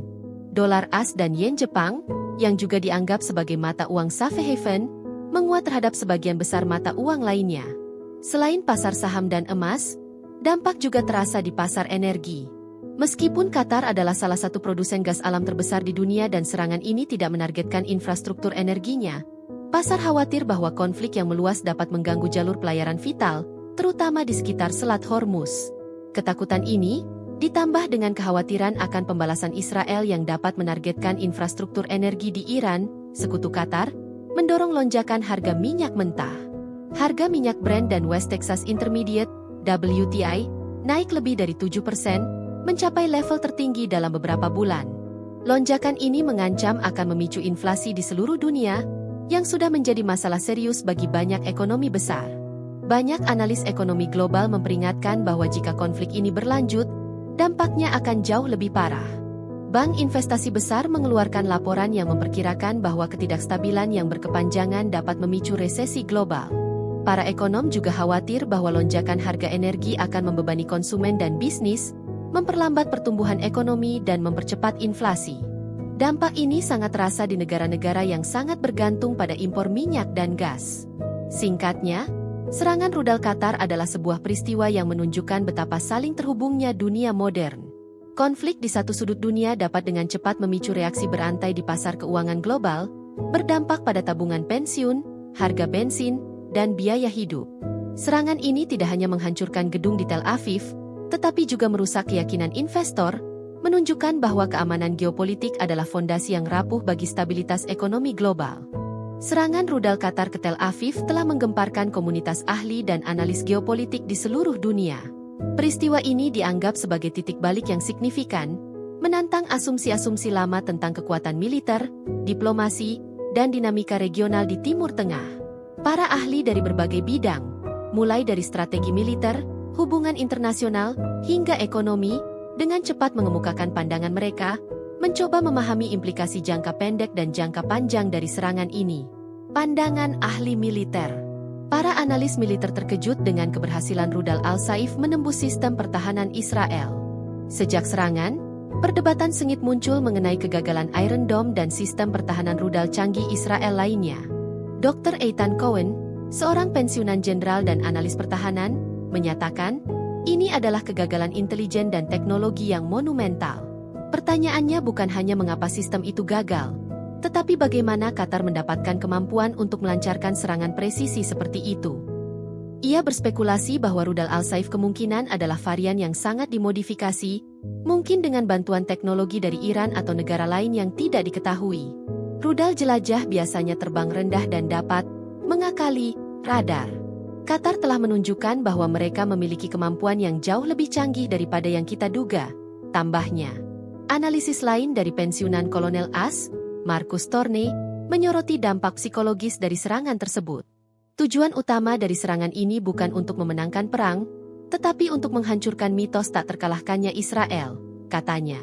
Dolar AS dan yen Jepang, yang juga dianggap sebagai mata uang safe haven, menguat terhadap sebagian besar mata uang lainnya. Selain pasar saham dan emas, dampak juga terasa di pasar energi. Meskipun Qatar adalah salah satu produsen gas alam terbesar di dunia dan serangan ini tidak menargetkan infrastruktur energinya, pasar khawatir bahwa konflik yang meluas dapat mengganggu jalur pelayaran vital, terutama di sekitar Selat Hormuz. Ketakutan ini, ditambah dengan kekhawatiran akan pembalasan Israel yang dapat menargetkan infrastruktur energi di Iran, sekutu Qatar, mendorong lonjakan harga minyak mentah. Harga minyak Brent dan West Texas Intermediate, WTI, naik lebih dari 7%, mencapai level tertinggi dalam beberapa bulan. Lonjakan ini mengancam akan memicu inflasi di seluruh dunia, yang sudah menjadi masalah serius bagi banyak ekonomi besar. Banyak analis ekonomi global memperingatkan bahwa jika konflik ini berlanjut, dampaknya akan jauh lebih parah. Bank investasi besar mengeluarkan laporan yang memperkirakan bahwa ketidakstabilan yang berkepanjangan dapat memicu resesi global. Para ekonom juga khawatir bahwa lonjakan harga energi akan membebani konsumen dan bisnis, memperlambat pertumbuhan ekonomi dan mempercepat inflasi. Dampak ini sangat terasa di negara-negara yang sangat bergantung pada impor minyak dan gas. Singkatnya, serangan rudal Qatar adalah sebuah peristiwa yang menunjukkan betapa saling terhubungnya dunia modern. Konflik di satu sudut dunia dapat dengan cepat memicu reaksi berantai di pasar keuangan global, berdampak pada tabungan pensiun, harga bensin, dan biaya hidup. Serangan ini tidak hanya menghancurkan gedung di Tel Aviv, tetapi juga merusak keyakinan investor, menunjukkan bahwa keamanan geopolitik adalah fondasi yang rapuh bagi stabilitas ekonomi global. Serangan rudal Qatar ke Tel Aviv telah menggemparkan komunitas ahli dan analis geopolitik di seluruh dunia. Peristiwa ini dianggap sebagai titik balik yang signifikan, menantang asumsi-asumsi lama tentang kekuatan militer, diplomasi, dan dinamika regional di Timur Tengah. Para ahli dari berbagai bidang, mulai dari strategi militer, hubungan internasional, hingga ekonomi, dengan cepat mengemukakan pandangan mereka, mencoba memahami implikasi jangka pendek dan jangka panjang dari serangan ini. Pandangan ahli militer. Para analis militer terkejut dengan keberhasilan rudal Al-Saif menembus sistem pertahanan Israel. Sejak serangan, perdebatan sengit muncul mengenai kegagalan Iron Dome dan sistem pertahanan rudal canggih Israel lainnya. Dr. Eitan Cohen, seorang pensiunan jenderal dan analis pertahanan, menyatakan, ini adalah kegagalan intelijen dan teknologi yang monumental. Pertanyaannya bukan hanya mengapa sistem itu gagal, tetapi bagaimana Qatar mendapatkan kemampuan untuk melancarkan serangan presisi seperti itu. Ia berspekulasi bahwa rudal Al-Saif kemungkinan adalah varian yang sangat dimodifikasi, Mungkin dengan bantuan teknologi dari Iran atau negara lain yang tidak diketahui. Rudal jelajah biasanya terbang rendah dan dapat mengakali radar. Qatar telah menunjukkan bahwa mereka memiliki kemampuan yang jauh lebih canggih daripada yang kita duga, tambahnya. Analisis lain dari pensiunan Kolonel AS, Marcus Torney, menyoroti dampak psikologis dari serangan tersebut. Tujuan utama dari serangan ini bukan untuk memenangkan perang, tetapi untuk menghancurkan mitos tak terkalahkannya Israel, katanya.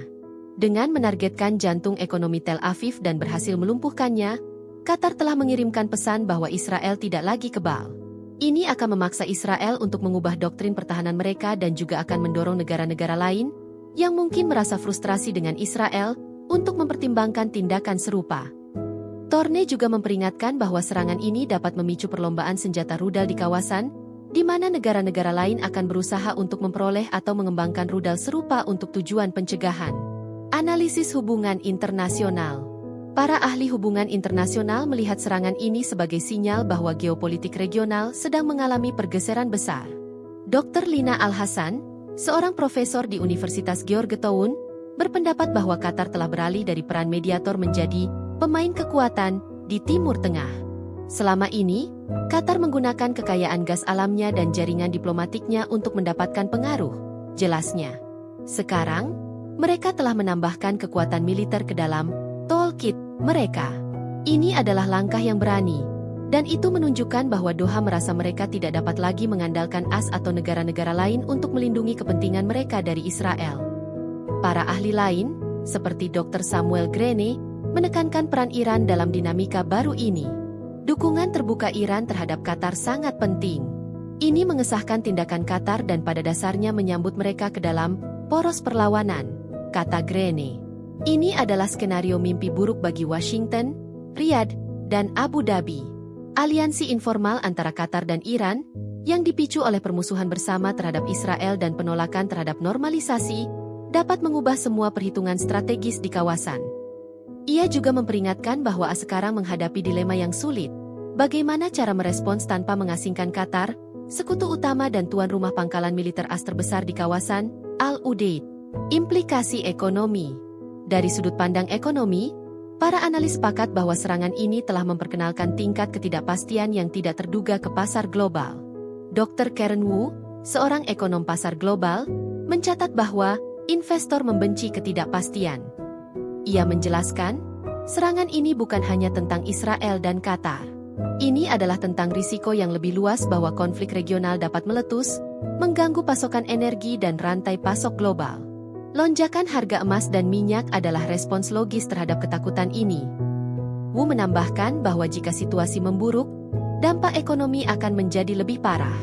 Dengan menargetkan jantung ekonomi Tel Aviv dan berhasil melumpuhkannya, Qatar telah mengirimkan pesan bahwa Israel tidak lagi kebal. Ini akan memaksa Israel untuk mengubah doktrin pertahanan mereka dan juga akan mendorong negara-negara lain yang mungkin merasa frustrasi dengan Israel untuk mempertimbangkan tindakan serupa. Torney juga memperingatkan bahwa serangan ini dapat memicu perlombaan senjata rudal di kawasan, di mana negara-negara lain akan berusaha untuk memperoleh atau mengembangkan rudal serupa untuk tujuan pencegahan. Analisis hubungan internasional. Para ahli hubungan internasional melihat serangan ini sebagai sinyal bahwa geopolitik regional sedang mengalami pergeseran besar. Dr. Lina Al-Hassan, seorang profesor di Universitas Georgetown, berpendapat bahwa Qatar telah beralih dari peran mediator menjadi pemain kekuatan di Timur Tengah. Selama ini, Qatar menggunakan kekayaan gas alamnya dan jaringan diplomatiknya untuk mendapatkan pengaruh, jelasnya. Sekarang, mereka telah menambahkan kekuatan militer ke dalam toolkit mereka. Ini adalah langkah yang berani, dan itu menunjukkan bahwa Doha merasa mereka tidak dapat lagi mengandalkan AS atau negara-negara lain untuk melindungi kepentingan mereka dari Israel. Para ahli lain, seperti Dr. Samuel Grene, menekankan peran Iran dalam dinamika baru ini. Dukungan terbuka Iran terhadap Qatar sangat penting. Ini mengesahkan tindakan Qatar dan pada dasarnya menyambut mereka ke dalam poros perlawanan, kata Grene. Ini adalah skenario mimpi buruk bagi Washington, Riyadh, dan Abu Dhabi. Aliansi informal antara Qatar dan Iran, yang dipicu oleh permusuhan bersama terhadap Israel dan penolakan terhadap normalisasi, dapat mengubah semua perhitungan strategis di kawasan. Ia juga memperingatkan bahwa sekarang menghadapi dilema yang sulit. Bagaimana cara merespons tanpa mengasingkan Qatar, sekutu utama dan tuan rumah pangkalan militer AS terbesar di kawasan, Al-Udeid. Implikasi ekonomi. Dari sudut pandang ekonomi, para analis sepakat bahwa serangan ini telah memperkenalkan tingkat ketidakpastian yang tidak terduga ke pasar global. Dr. Karen Wu, seorang ekonom pasar global, mencatat bahwa investor membenci ketidakpastian. Ia menjelaskan, serangan ini bukan hanya tentang Israel dan Qatar. Ini adalah tentang risiko yang lebih luas bahwa konflik regional dapat meletus, mengganggu pasokan energi dan rantai pasok global. Lonjakan harga emas dan minyak adalah respons logis terhadap ketakutan ini. Wu menambahkan bahwa jika situasi memburuk, dampak ekonomi akan menjadi lebih parah.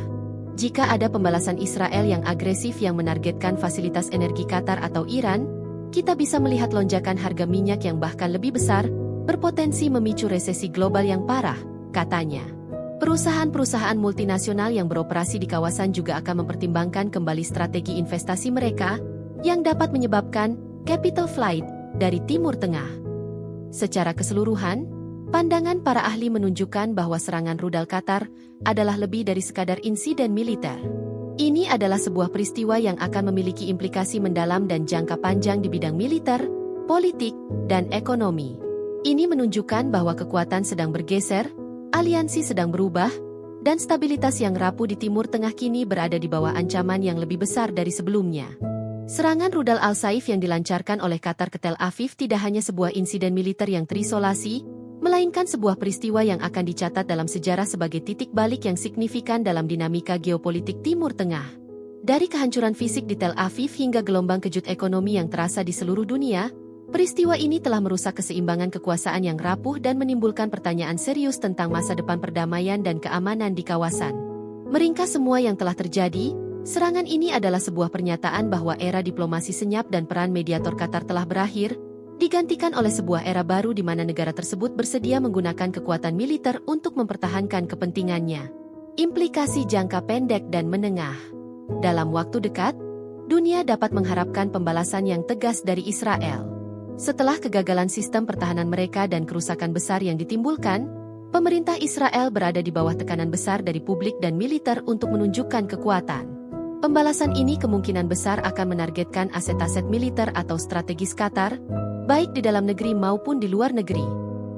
Jika ada pembalasan Israel yang agresif yang menargetkan fasilitas energi Qatar atau Iran, kita bisa melihat lonjakan harga minyak yang bahkan lebih besar, berpotensi memicu resesi global yang parah, katanya. Perusahaan-perusahaan multinasional yang beroperasi di kawasan juga akan mempertimbangkan kembali strategi investasi mereka, yang dapat menyebabkan capital flight dari Timur Tengah. Secara keseluruhan, pandangan para ahli menunjukkan bahwa serangan rudal Qatar adalah lebih dari sekadar insiden militer. Ini adalah sebuah peristiwa yang akan memiliki implikasi mendalam dan jangka panjang di bidang militer, politik, dan ekonomi. Ini menunjukkan bahwa kekuatan sedang bergeser, aliansi sedang berubah, dan stabilitas yang rapuh di Timur Tengah kini berada di bawah ancaman yang lebih besar dari sebelumnya. Serangan rudal Al-Saif yang dilancarkan oleh Qatar ke Tel Aviv tidak hanya sebuah insiden militer yang terisolasi, melainkan sebuah peristiwa yang akan dicatat dalam sejarah sebagai titik balik yang signifikan dalam dinamika geopolitik Timur Tengah. Dari kehancuran fisik di Tel Aviv hingga gelombang kejut ekonomi yang terasa di seluruh dunia, peristiwa ini telah merusak keseimbangan kekuasaan yang rapuh dan menimbulkan pertanyaan serius tentang masa depan perdamaian dan keamanan di kawasan. Meringkas semua yang telah terjadi, serangan ini adalah sebuah pernyataan bahwa era diplomasi senyap dan peran mediator Qatar telah berakhir, digantikan oleh sebuah era baru di mana negara tersebut bersedia menggunakan kekuatan militer untuk mempertahankan kepentingannya. Implikasi jangka pendek dan menengah. Dalam waktu dekat, dunia dapat mengharapkan pembalasan yang tegas dari Israel. Setelah kegagalan sistem pertahanan mereka dan kerusakan besar yang ditimbulkan, pemerintah Israel berada di bawah tekanan besar dari publik dan militer untuk menunjukkan kekuatan. Pembalasan ini kemungkinan besar akan menargetkan aset-aset militer atau strategis Qatar, baik di dalam negeri maupun di luar negeri.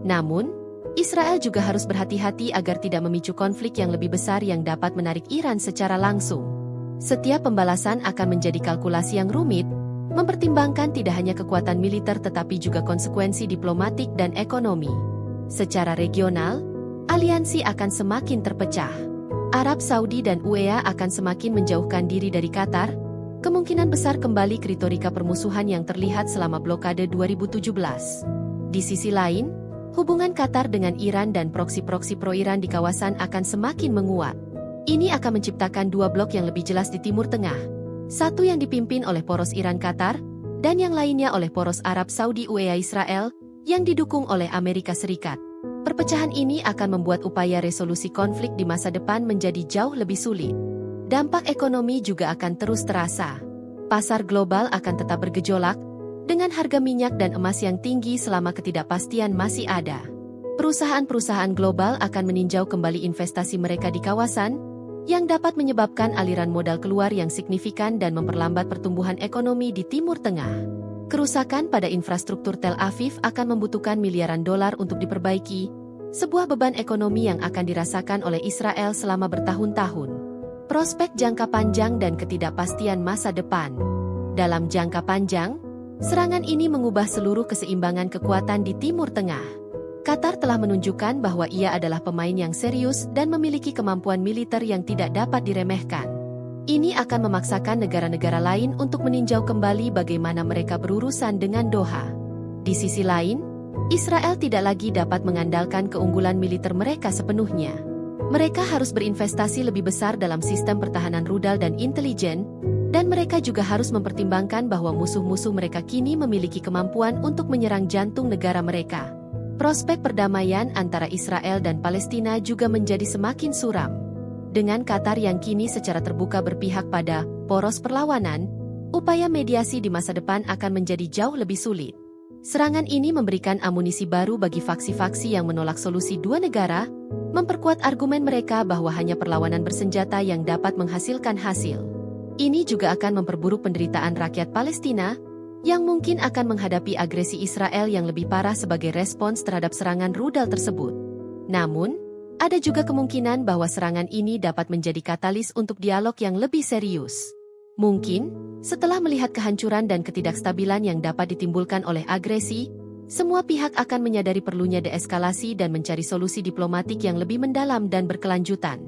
Namun, Israel juga harus berhati-hati agar tidak memicu konflik yang lebih besar yang dapat menarik Iran secara langsung. Setiap pembalasan akan menjadi kalkulasi yang rumit, mempertimbangkan tidak hanya kekuatan militer tetapi juga konsekuensi diplomatik dan ekonomi. Secara regional, aliansi akan semakin terpecah. Arab Saudi dan UEA akan semakin menjauhkan diri dari Qatar, kemungkinan besar kembali ke retorika permusuhan yang terlihat selama blokade 2017. Di sisi lain, hubungan Qatar dengan Iran dan proksi-proksi pro-Iran di kawasan akan semakin menguat. Ini akan menciptakan dua blok yang lebih jelas di Timur Tengah. Satu yang dipimpin oleh poros Iran-Qatar, dan yang lainnya oleh poros Arab Saudi UEA Israel, yang didukung oleh Amerika Serikat. Perpecahan ini akan membuat upaya resolusi konflik di masa depan menjadi jauh lebih sulit. Dampak ekonomi juga akan terus terasa. Pasar global akan tetap bergejolak, dengan harga minyak dan emas yang tinggi selama ketidakpastian masih ada. Perusahaan-perusahaan global akan meninjau kembali investasi mereka di kawasan, yang dapat menyebabkan aliran modal keluar yang signifikan dan memperlambat pertumbuhan ekonomi di Timur Tengah. Kerusakan pada infrastruktur Tel Aviv akan membutuhkan miliaran dolar untuk diperbaiki, sebuah beban ekonomi yang akan dirasakan oleh Israel selama bertahun-tahun. Prospek jangka panjang dan ketidakpastian masa depan. Dalam jangka panjang, serangan ini mengubah seluruh keseimbangan kekuatan di Timur Tengah. Qatar telah menunjukkan bahwa ia adalah pemain yang serius dan memiliki kemampuan militer yang tidak dapat diremehkan. Ini akan memaksakan negara-negara lain untuk meninjau kembali bagaimana mereka berurusan dengan Doha. Di sisi lain, Israel tidak lagi dapat mengandalkan keunggulan militer mereka sepenuhnya. Mereka harus berinvestasi lebih besar dalam sistem pertahanan rudal dan intelijen, dan mereka juga harus mempertimbangkan bahwa musuh-musuh mereka kini memiliki kemampuan untuk menyerang jantung negara mereka. Prospek perdamaian antara Israel dan Palestina juga menjadi semakin suram. Dengan Qatar yang kini secara terbuka berpihak pada poros perlawanan, upaya mediasi di masa depan akan menjadi jauh lebih sulit. Serangan ini memberikan amunisi baru bagi faksi-faksi yang menolak solusi dua negara, memperkuat argumen mereka bahwa hanya perlawanan bersenjata yang dapat menghasilkan hasil. Ini juga akan memperburuk penderitaan rakyat Palestina, yang mungkin akan menghadapi agresi Israel yang lebih parah sebagai respons terhadap serangan rudal tersebut. Namun, ada juga kemungkinan bahwa serangan ini dapat menjadi katalis untuk dialog yang lebih serius. Mungkin, setelah melihat kehancuran dan ketidakstabilan yang dapat ditimbulkan oleh agresi, semua pihak akan menyadari perlunya deeskalasi dan mencari solusi diplomatik yang lebih mendalam dan berkelanjutan.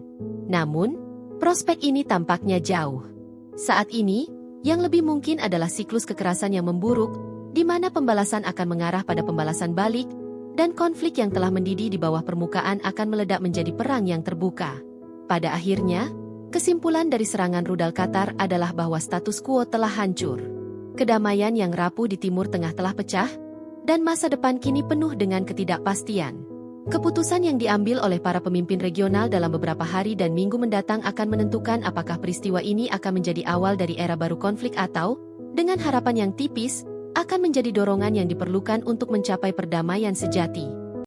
Namun, prospek ini tampaknya jauh. Saat ini, yang lebih mungkin adalah siklus kekerasan yang memburuk, di mana pembalasan akan mengarah pada pembalasan balik, dan konflik yang telah mendidih di bawah permukaan akan meledak menjadi perang yang terbuka. Pada akhirnya, kesimpulan dari serangan rudal Qatar adalah bahwa status quo telah hancur. Kedamaian yang rapuh di Timur Tengah telah pecah, dan masa depan kini penuh dengan ketidakpastian. Keputusan yang diambil oleh para pemimpin regional dalam beberapa hari dan minggu mendatang akan menentukan apakah peristiwa ini akan menjadi awal dari era baru konflik atau, dengan harapan yang tipis, akan menjadi dorongan yang diperlukan untuk mencapai perdamaian sejati.